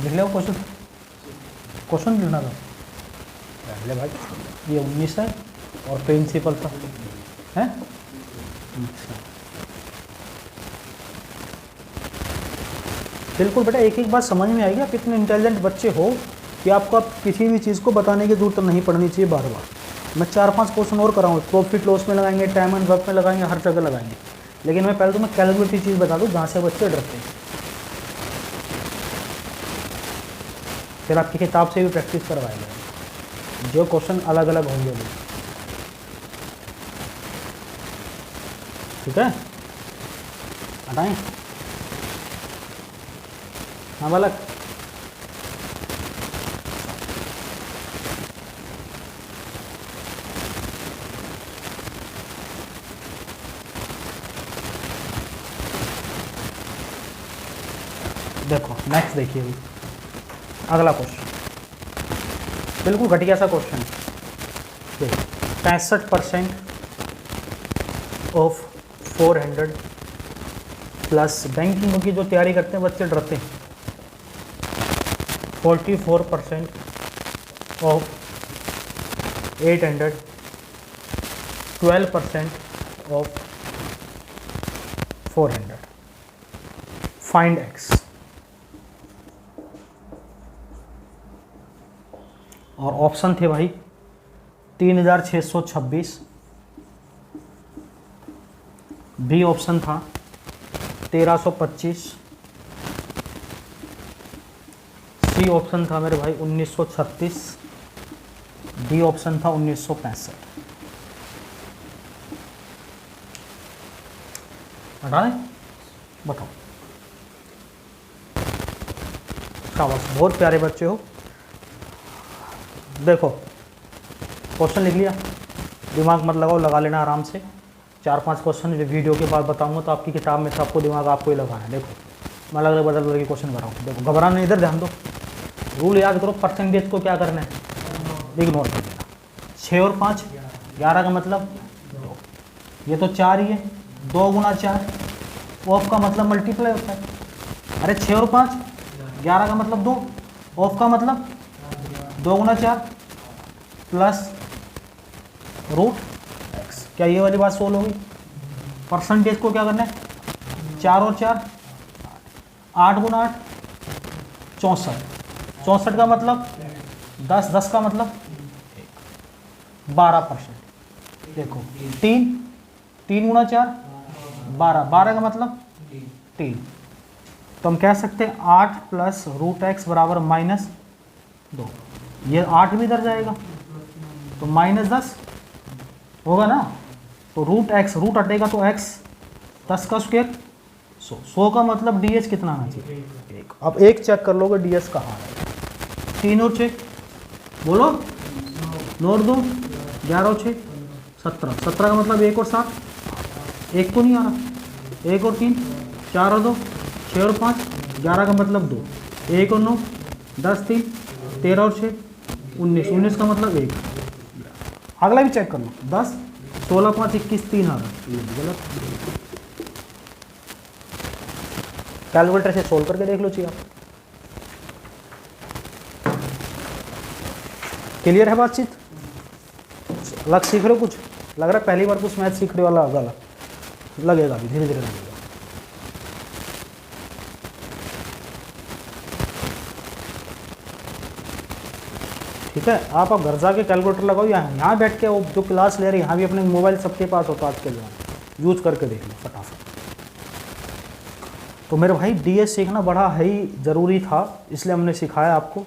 लिख लो क्वेश्चन, क्वेश्चन लिखना था पहले भाई। ये 19 है और प्रिंसिपल था है। अच्छा बिल्कुल बेटा, एक एक बात समझ में आएगी। आप इतने इंटेलिजेंट बच्चे हो कि आपको आप किसी भी चीज़ को बताने की जरूरत नहीं पड़नी चाहिए बार बार। मैं 4-5 क्वेश्चन और कराऊंगा, प्रॉफिट लॉस में लगाएंगे, टाइम एंड वर्क में लगाएंगे, हर जगह लगाएंगे। लेकिन मैं पहले तुम्हें कैलकुलेटिव चीज़ बता दूँ जहाँ से बच्चे डरते हैं, फिर आपकी किताब से भी प्रैक्टिस करवाएंगे जो क्वेश्चन अलग अलग होंगे वो। ठीक है हटाएं। हाँ बालक देखो नेक्स्ट देखिए अभी अगला क्वेश्चन, बिल्कुल घटिया सा क्वेश्चन है। देखो 65% ऑफ 400 प्लस बैंकिंग की जो तैयारी करते हैं बच्चे डरते हैं। 44% ऑफ 800, 12% ऑफ 400, फाइंड एक्स। और ऑप्शन थे भाई 3626, बी ऑप्शन था 1325, सी ऑप्शन था मेरे भाई 1936, डी ऑप्शन था 1965। हटा दें, बताओ। शाबाश, बहुत प्यारे बच्चे हो। देखो क्वेश्चन लिख लिया, दिमाग मत लगाओ, लगा लेना आराम से। 4-5 क्वेश्चन जो वीडियो के बाद बताऊंगा तो आपकी किताब में सबको दिमाग आपको ही लगाना है। देखो मैं अलग अलग बदल के क्वेश्चन कराऊँ, देखो घबराना नहीं, इधर ध्यान दो। रूल याद करो, परसेंटेज को क्या करना है, इग्नोर कर देना। 6 और 5 11 का मतलब 2, ये तो 4 ही है, 2 गुना 4, ऑफ का मतलब मल्टीप्लाई होता है। अरे 6 और 5 11 का मतलब 2, ऑफ का मतलब 2 गुना 4 प्लस रूट एक्स। क्या ये वाली बात सोल्व होगी? परसेंटेज को क्या करना है, 4 और 4 8 गुना 8 64, 64 का मतलब 10, 10 का मतलब 12%। देखो 3 गुना 4 12, 12 का मतलब 3। तो हम कह सकते हैं 8 प्लस रूट एक्स बराबर -2। ये 8 भी इधर जाएगा तो -10 होगा ना। तो रूट एक्स, रूट हटेगा तो एक्स, 10 का स्क्वायर 100, 100 का मतलब डी एच कितना आना चाहिए, 1। अब 1 चेक कर लोगे डी एच कहाँ आएगा। 3 और 6 बोलो, 9 और 2 11 और 6 17, 17 का मतलब 1 और 7, 1 तो नहीं आ रहा। 1 और 3 4 और 2 6 और 5 11 का मतलब 2, 1 और 9 10 3 13 और 6 19, 19 का मतलब 1। अगला भी चेक कर लो, 10 16 5 21 3 आ रहा है, ये गलत। कैलकुलेटर से सोल्व करके देख लो चाहिए आप। क्लियर है बातचीत? अलग सीख रहे हो कुछ? लग रहा है पहली बार कुछ मैथ सीख रहे वाला गलत लगेगा, भी धीरे धीरे लगेगा। ठीक है, आप अब घर जाके कैलकुलेटर लगाओ, यहाँ बैठ के वो जो क्लास ले रहे हैं यहाँ भी अपने मोबाइल सबके पास होता आज के ज़माने, यूज करके देख लो फटाफट। तो मेरे भाई डीएस सीखना बड़ा ही ज़रूरी था, इसलिए हमने सिखाया आपको।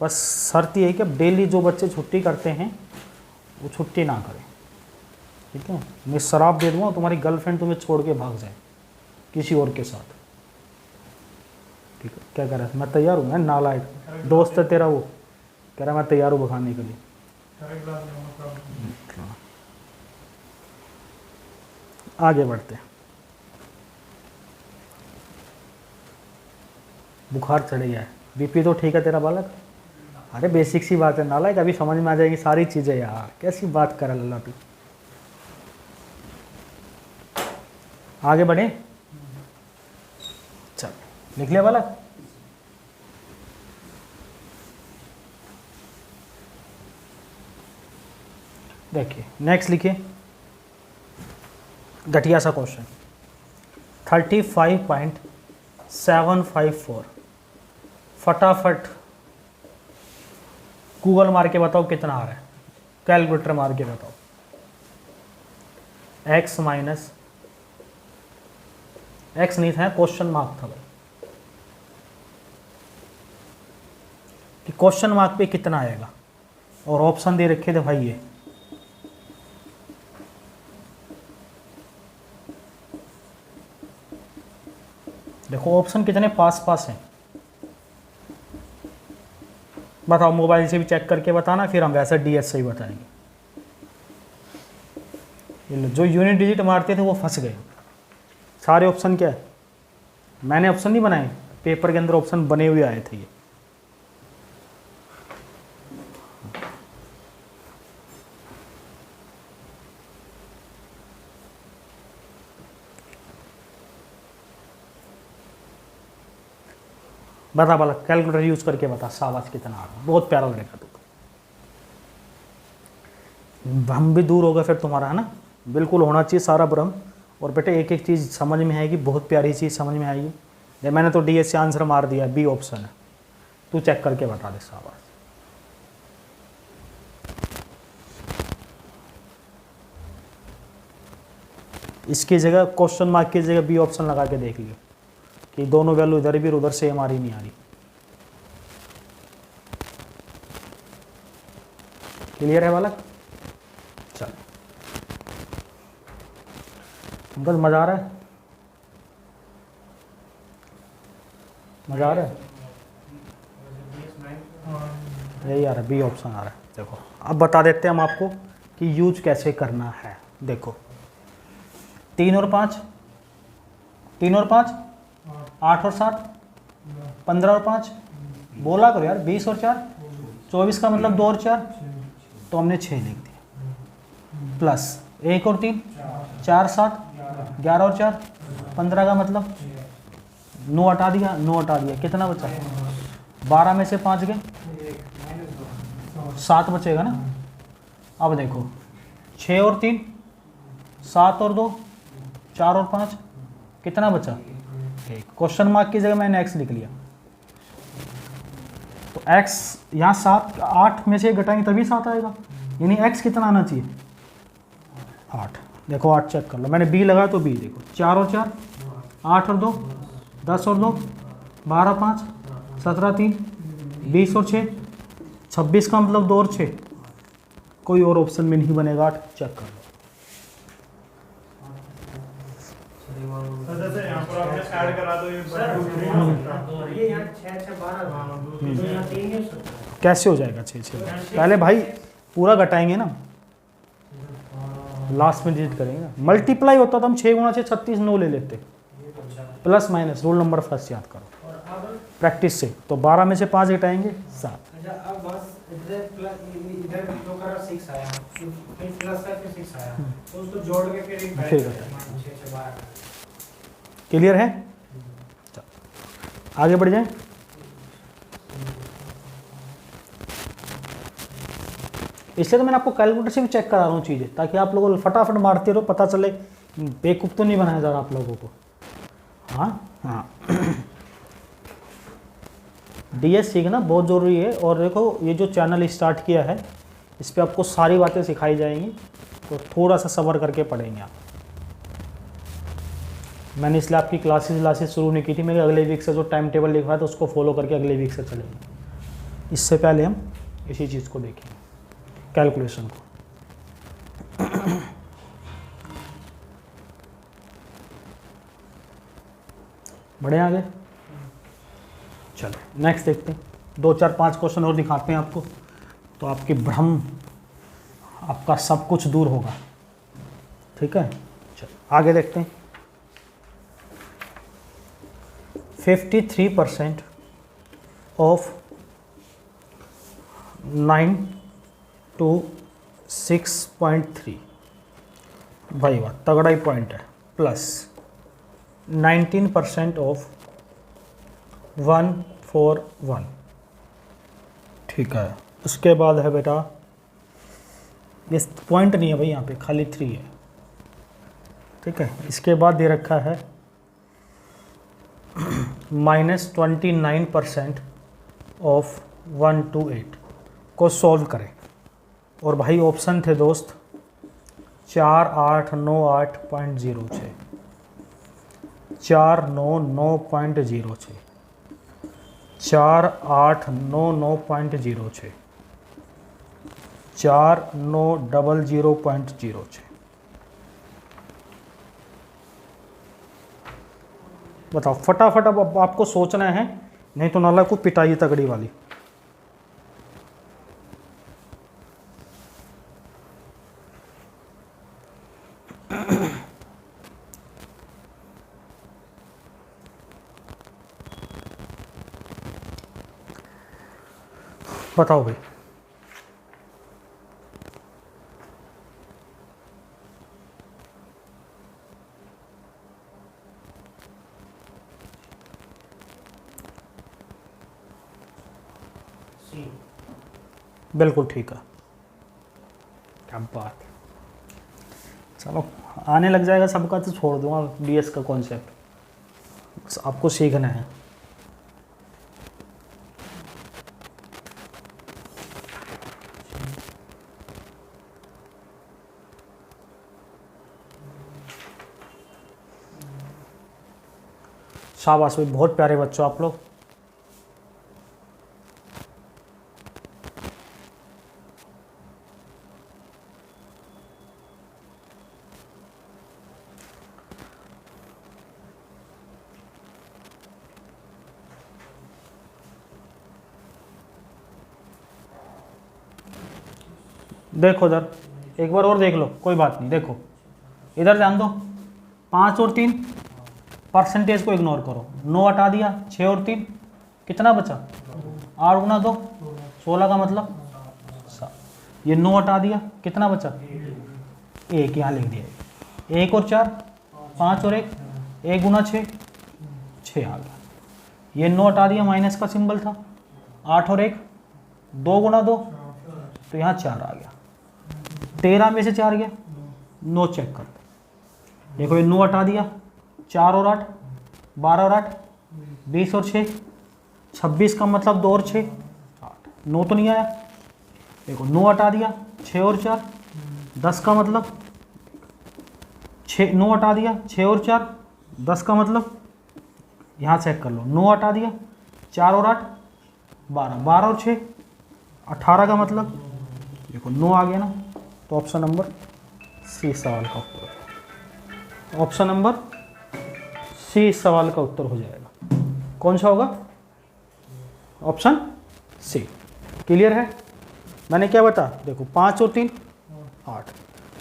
बस शर्त ये है कि अब डेली जो बच्चे छुट्टी करते हैं वो छुट्टी ना करें, ठीक है। मैं शराब दे दूँगा तुम्हारी गर्लफ्रेंड तुम्हें छोड़ के भाग जाए किसी और के साथ, ठीक है। क्या कह रहा है, मैं तैयार हूँ, मैं नालायक दोस्त है तेरा, वो कह रहा मैं तैयार हूँ भगाने के लिए। आगे बढ़ते हैं। बुखार चढ़ गया है, बीपी तो ठीक है तेरा बालक? अरे बेसिक सी बात है नालायक, अभी समझ में आ जाएगी सारी चीज़ें यार, कैसी बात कर अल्लाह तू। आगे बढ़े, चल लिख लिया बालक। देखिए नेक्स्ट लिखिए, घटिया सा क्वेश्चन 35.754। फटाफट गूगल मार के बताओ कितना आ रहा है, कैलकुलेटर मार के बताओ। x माइनस एक्स नहीं था, क्वेश्चन मार्क था भाई, कि क्वेश्चन मार्क पे कितना आएगा, और ऑप्शन दे रखे थे भाई ये। देखो ऑप्शन कितने पास पास हैं, बताओ। मोबाइल से भी चेक करके बताना, फिर हम वैसे डीएस से ही बताएंगे। जो यूनिट डिजिट मारते थे वो फंस गए। सारे ऑप्शन क्या है, मैंने ऑप्शन नहीं बनाए, पेपर के अंदर ऑप्शन बने हुए आए थे ये। बता बालक, कैलकुलेटर यूज करके बता, शाबाश कितना आ रहा, बहुत प्यारा लगेगा तू। हम भी दूर हो गए फिर तुम्हारा, है ना। बिल्कुल होना चाहिए सारा भ्रम। और बेटे एक एक चीज़ समझ में आएगी, बहुत प्यारी चीज़ समझ में आएगी। ये मैंने तो डी एस से आंसर मार दिया, बी ऑप्शन है, तू चेक करके बता दे, शाबाश। इसकी जगह क्वेश्चन मार्क की जगह बी ऑप्शन लगा के देख लियो कि दोनों वैल्यू इधर भी उधर सेम आ रही नहीं आ रही। क्लियर है बालक? चल बस मजा आ रहा है। मज़ा आ रहा है? यही आ रहा है, बी ऑप्शन आ रहा है। देखो अब बता देते हैं हम आपको कि यूज कैसे करना है। देखो 3 और 5, 3 और 5 8 और 7 15 और 5 बोला करो यार, 20 और 4 24 का मतलब 2 और 4, तो हमने 6 लिख दिया। प्लस 1 और 3 4 7 11 और 4 15 का मतलब 9 हटा दिया, 9 हटा दिया, कितना बचा? 12 में से 5 गए, 7 बचेगा ना। अब देखो 6 और 3 7 और 2 4 और 5 कितना बचा? एक। क्वेश्चन मार्क की जगह मैंने x लिख लिया, तो x यहाँ 7 8 में से घटाएंगे तभी 7 आएगा, यानी x कितना आना चाहिए? 8। देखो 8 चेक कर लो, मैंने b लगाया तो b देखो 4 और 4 8 और 2 10 और 2 12 5 17 3 20 और 6 26 का मतलब 2 और 6, कोई और ऑप्शन में नहीं बनेगा 8। चेक कर लो। जैसे यहाँ पर आपने ऐड करा दो ये यहाँ 6 6 12 तो यहाँ 3 ही कैसे हो जाएगा 6 6? पहले भाई पूरा घटाएंगे ना, लास्ट में डिजिट करेंगे ना। मल्टीप्लाई होता तो हम 6 गुणा 6 36 9 ले लेते, plus minus rule number first याद करो प्रैक्टिस से। तो 12 में से 5 घटाएंगे 7। अब बस इधर जो करा 6 आया, फिर प्लस है फिर 6 आया, तो उसको जोड़ के फिर एक फिर 6 से 12 क्लियर है? आगे बढ़ जाए। इसलिए तो मैंने आपको कैलकुलेटर से भी चेक करा रहा हूँ चीज़ें, ताकि आप लोगों को फटाफट मारते रहो, पता चले। बेवकूफ़ तो नहीं बनाया जा रहा आप लोगों को। हाँ हाँ डीएस सीखना बहुत ज़रूरी है। और देखो ये जो चैनल स्टार्ट किया है, इस पर आपको सारी बातें सिखाई जाएंगी, तो थोड़ा सा सब्र करके पढ़ेंगे आप। मैंने इसलिए आपकी क्लासेस शुरू नहीं की थी। मेरे अगले वीक से जो टाइम टेबल लिखा है तो उसको फॉलो करके अगले वीक से चलेंगे। इससे पहले हम इसी चीज़ को देखेंगे, कैलकुलेशन को। बढ़े आगे, चलो नेक्स्ट देखते हैं। 2 4 5 क्वेश्चन और दिखाते हैं आपको, तो आपकी भ्रम, आपका सब कुछ दूर होगा। ठीक है, चलो आगे देखते हैं। 53% ऑफ 9 to 6.3, भाई वाह तगड़ा ही पॉइंट है। प्लस 19% ऑफ 141, ठीक है। उसके बाद है बेटा, ये पॉइंट नहीं है भाई, यहाँ पे खाली 3 है। ठीक है, इसके बाद दे रखा है -29% ऑफ 128 को सॉल्व करें। और भाई ऑप्शन थे दोस्त 4898.06, 499.06, 4899.06, 4900.06। बताओ फटाफट। अब आपको सोचना है, नहीं तो नाला को पिटाई तगड़ी वाली। बताओ भाई। बिल्कुल ठीक है, क्या बात। चलो आने लग जाएगा सबका, तो छोड़ दूंगा डीएस का कॉन्सेप्ट, आपको सीखना है। शाबाश भाई, बहुत प्यारे बच्चों आप लोग। देखो इधर एक बार और देख लो, कोई बात नहीं। देखो इधर ध्यान दो, 5 और 3, परसेंटेज को इग्नोर करो, 9 हटा दिया, 6 और 3 कितना बचा, 8 गुना 2 16 का मतलब 7। ये 9 हटा दिया, कितना बचा, 1 यहाँ लिख दिया, 1 और 4 5 और 1 गुना 6 6 आ गया। ये 9 हटा दिया, माइनस का सिंबल था, 8 और 1 2 गुना 2 तो यहाँ 4 आ गया। 13 में से 4 गया, 9 चेक कर देखो, ये 9 हटा दिया, 4 और 8 12 और 8 20 और 6 26 का मतलब 2 और 6 8, 9 तो नहीं आया। देखो 9 हटा दिया, 6 और 4 10 का मतलब 9 हटा दिया, 6 और 4 10 का मतलब, यहाँ चेक कर लो, 9 हटा दिया, 4 और 8 12 12 और 6 18 का मतलब, देखो 9 आ गया ना। तो ऑप्शन नंबर सी सवाल का उत्तर, ऑप्शन नंबर सी सवाल का उत्तर हो जाएगा। कौन सा होगा, ऑप्शन सी। क्लियर है। मैंने क्या बता, देखो 5 और 3 8,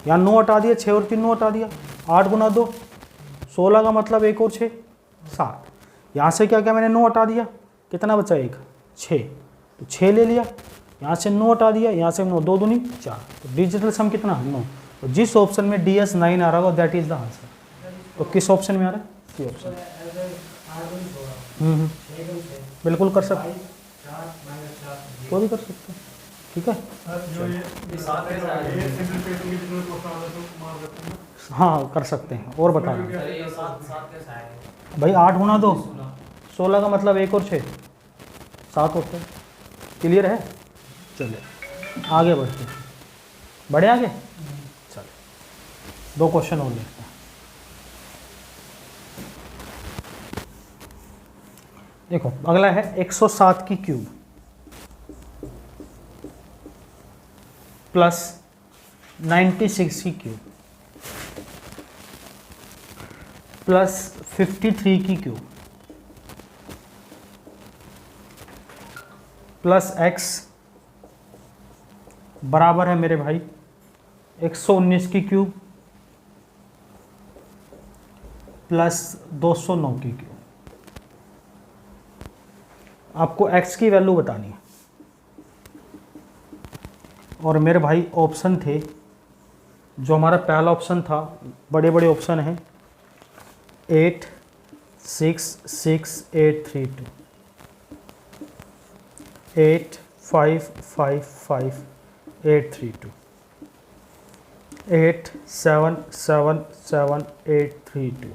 यहाँ 9 हटा दिया, 6 और 3 9 हटा दिया, 8 गुना 2 16 का मतलब 1 और 6 7। यहाँ से क्या क्या मैंने 9 हटा दिया, कितना बचा 1 6, तो 6 ले लिया, यहाँ से 9 हटा दिया, यहाँ से 9 2 दूनी 4, तो डिजिटल सम कितना 9। तो जिस ऑप्शन में DS 9 आ रहा होगा दैट इज द आंसर। तो किस ऑप्शन में आ रहा है, सी ऑप्शन। बिल्कुल कर सकते, कोई भी कर सकते हैं, ठीक है। हाँ कर सकते हैं। और बता रहा भाई, 8 गुना 2 16 का मतलब 1 और 6 7 होते हैं। क्लियर है। चलिए आगे बढ़ते हैं, बढ़े आगे। चलिए 2 क्वेश्चन और देखते हैं। देखो अगला है 107 की क्यूब प्लस 96 की क्यूब प्लस 53 की क्यूब प्लस x बराबर है मेरे भाई 119 की क्यूब प्लस 209 की क्यूब। आपको x की वैल्यू बतानी है। और मेरे भाई ऑप्शन थे, जो हमारा पहला ऑप्शन था, बड़े बड़े ऑप्शन हैं 8 6 6 8 3 2 8 5 5 5 8 3 2 8 7 7 7 8 3 2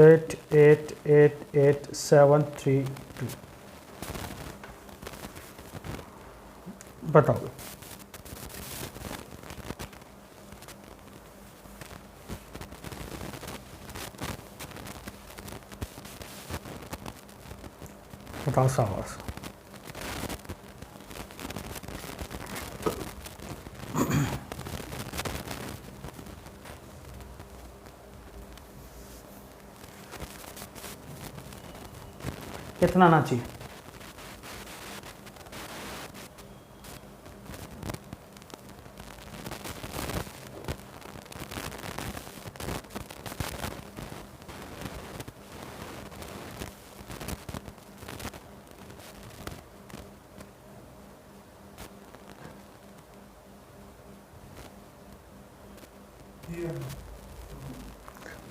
8 8 8 8 7 3 2। बताओ बताओ शाबाश। कितना ना चाहिए,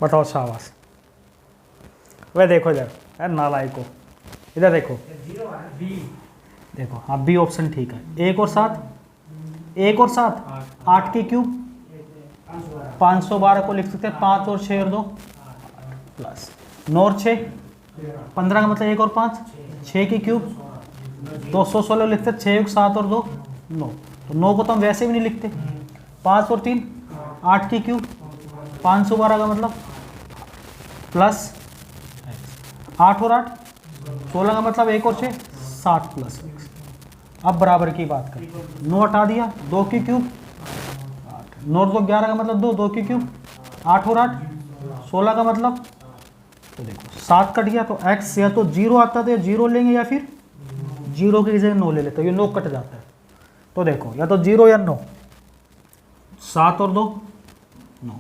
बताओ शाबाश। वह देखो इधर यार नालायको, इधर देखो, देखो हाँ बी ऑप्शन ठीक है। 1 और 7 1 और 7 8 की क्यूब 512 को लिख सकते हैं 5 और 6 और 2 प्लस 9 और 6 15 का मतलब 1 और 5 6 की क्यूब 216 लिखते 6 और 7 और 2 9। तो 9 को तो हम वैसे भी नहीं लिखते। 5 और 3 8 की क्यूब 512 का मतलब प्लस 8 और 8 16 का मतलब 1 और 6 7 प्लस x। अब बराबर की बात करें, 9 हटा दिया 2 की क्यूब 8 9 तो 11 का मतलब 2 2 की क्यूब 8 और 8 16 का मतलब, तो देखो 7 कट गया तो x या तो 0 आता तो 0 लेंगे या फिर 0 की जगह 9 ले लेते, ये 9 कट जाता है। तो देखो या तो 0 या 9, 7 और 2 9,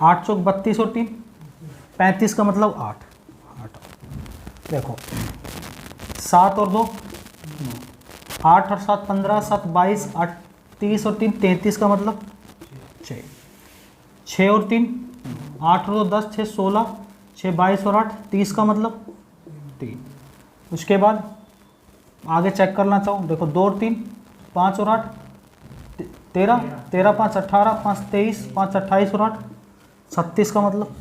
8 चौक 32 और 3 35 का मतलब 8 8। देखो 7 और 2 9, 8 और 7 15, 7 22, 8 30 और 3 33 का मतलब 6, 6 और 3 8 और 2 10, 6 16, 6 22 और 8 30 का मतलब 3। उसके बाद आगे चेक करना चाहूँ, देखो 2 और 3 5 और 8 13, 13 5 18, 5 23, 5 28 और 8 36 का मतलब,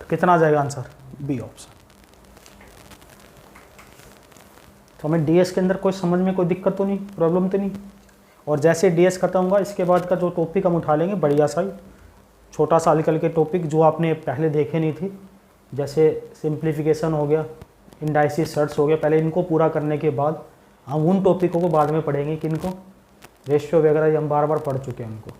तो कितना आ जाएगा आंसर? B option. तो हमें डीएस के अंदर कोई समझ में कोई दिक्कत तो नहीं, प्रॉब्लम तो नहीं। और जैसे डीएस खत्म होगा इसके बाद का जो टॉपिक हम उठा लेंगे बढ़िया सा ही छोटा सा हल्के हल्के टॉपिक जो आपने पहले देखे नहीं थी, जैसे सिंप्लीफिकेशन हो गया, इंडाइसिस सर्ट्स हो गया। पहले इनको पूरा करने के बाद हम उन टॉपिकों को बाद में पढ़ेंगे कि इनको रेशियो वगैरह ये हम बार बार पढ़ चुके हैं उनको,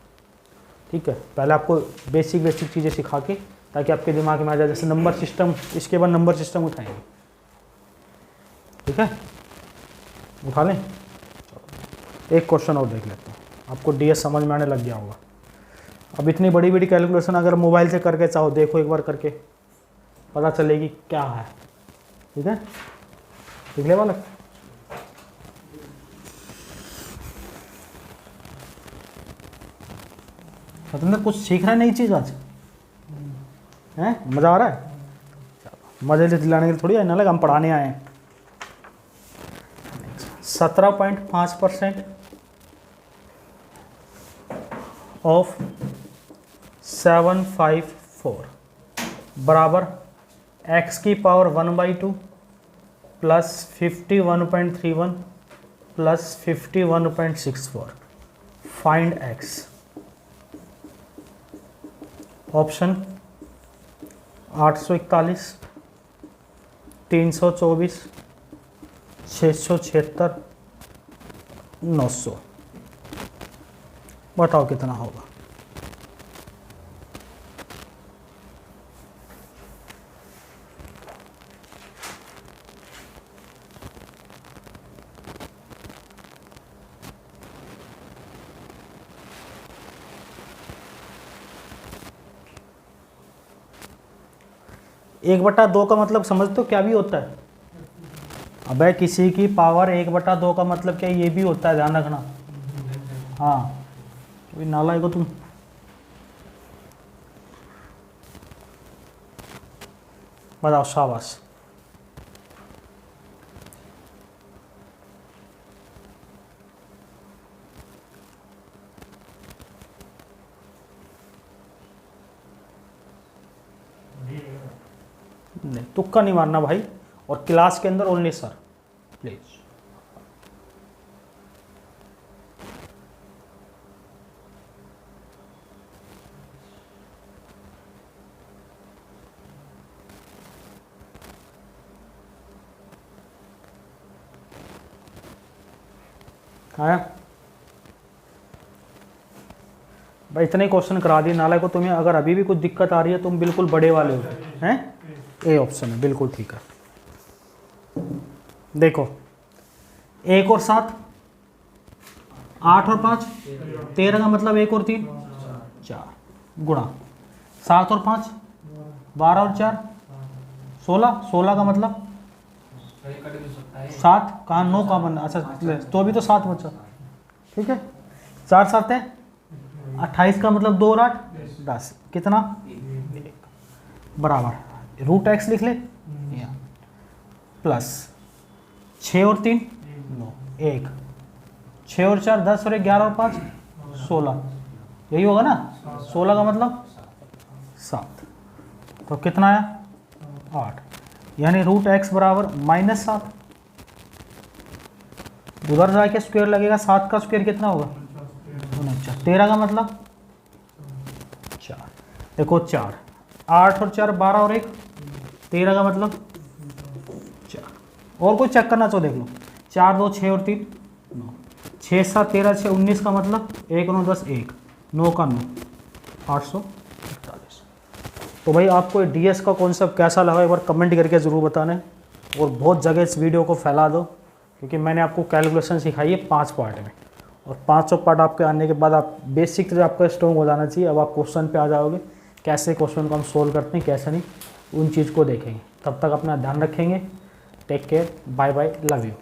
ठीक है। पहले आपको बेसिक चीज़ें सिखा के ताकि आपके दिमाग में आ जाए, जैसे नंबर सिस्टम, इसके बाद नंबर सिस्टम उठाएंगे, ठीक है। उठा लें, एक क्वेश्चन और देख लेते हैं, आपको डीएस समझ में आने लग गया होगा। अब इतनी बड़ी बड़ी कैलकुलेशन अगर मोबाइल से करके चाहो देखो एक बार करके पता चलेगी क्या है, ठीक है। देख ले बालक, तुमने कुछ सीख रहा है नई चीज़ आज, हैं? मज़ा आ रहा है? मज़े से दिलाने के लिए थोड़ी है ना, लगा हम पढ़ाने आए हैं। 17.5% ऑफ 754 बराबर x की power 1/2 plus 51.31 plus 51.64। Find x। Option 841, 324, 676, 900। बताओ कितना होगा? एक बटा दो का मतलब समझते हो क्या भी होता है? अबे किसी की पावर 1/2 का मतलब क्या ये भी होता है, ध्यान रखना। हाँ अभी नालायक हो तुम। बताओ, शाबाश। नहीं, तुक्का नहीं मारना भाई, और क्लास के अंदर ओनली सर प्लीज। आया भाई, इतने क्वेश्चन करा दिए नाला को तुम्हें। अगर अभी भी कुछ दिक्कत आ रही है तुम बिल्कुल बड़े वाले हो हैं। ए ऑप्शन है, बिल्कुल ठीक है। देखो 1 और 7, 8 और 5 13 का मतलब 1 और 3 4 गुणा 7 और 5 12 और 4 16, 16 का मतलब 7 का 9 का बना। अच्छा तो अभी तो 7 बचा, ठीक है। 4 7 है 28 का मतलब 2 और 8 10 कितना 1 बराबर रूट एक्स लिख ले प्लस 6 और 3 9 1 6 और 4 10 और 1 11 और 5 16, यही होगा ना। 16 का मतलब 7, तो कितना आया 8, यानी रूट एक्स बराबर -7। उधर जाके स्क्वायर लगेगा, 7 का स्क्वायर कितना होगा 13 का मतलब 4। देखो 4 8 और 4 12 और 1 13 का मतलब 4। और कोई चेक करना तो देख लो। 4 2 6 और 3 9 6 7 13 6 19 का मतलब 1 9 10 1 9 का 9 841। तो भाई आपको डीएस का कॉन्सेप्ट कैसा लगा एक बार कमेंट करके ज़रूर बताना है, और बहुत जगह इस वीडियो को फैला दो क्योंकि मैंने आपको कैलकुलेशन सिखाई है 5 पार्ट में, और 500 पार्ट आपके आने के बाद आप बेसिक जो आपका स्ट्रॉन्ग हो जाना चाहिए। अब आप क्वेश्चन पे आ जाओगे, कैसे क्वेश्चन को हम सोल्व करते हैं, कैसे नहीं, उन चीज़ को देखेंगे। तब तक अपना ध्यान रखेंगे। Take care, bye bye, love you.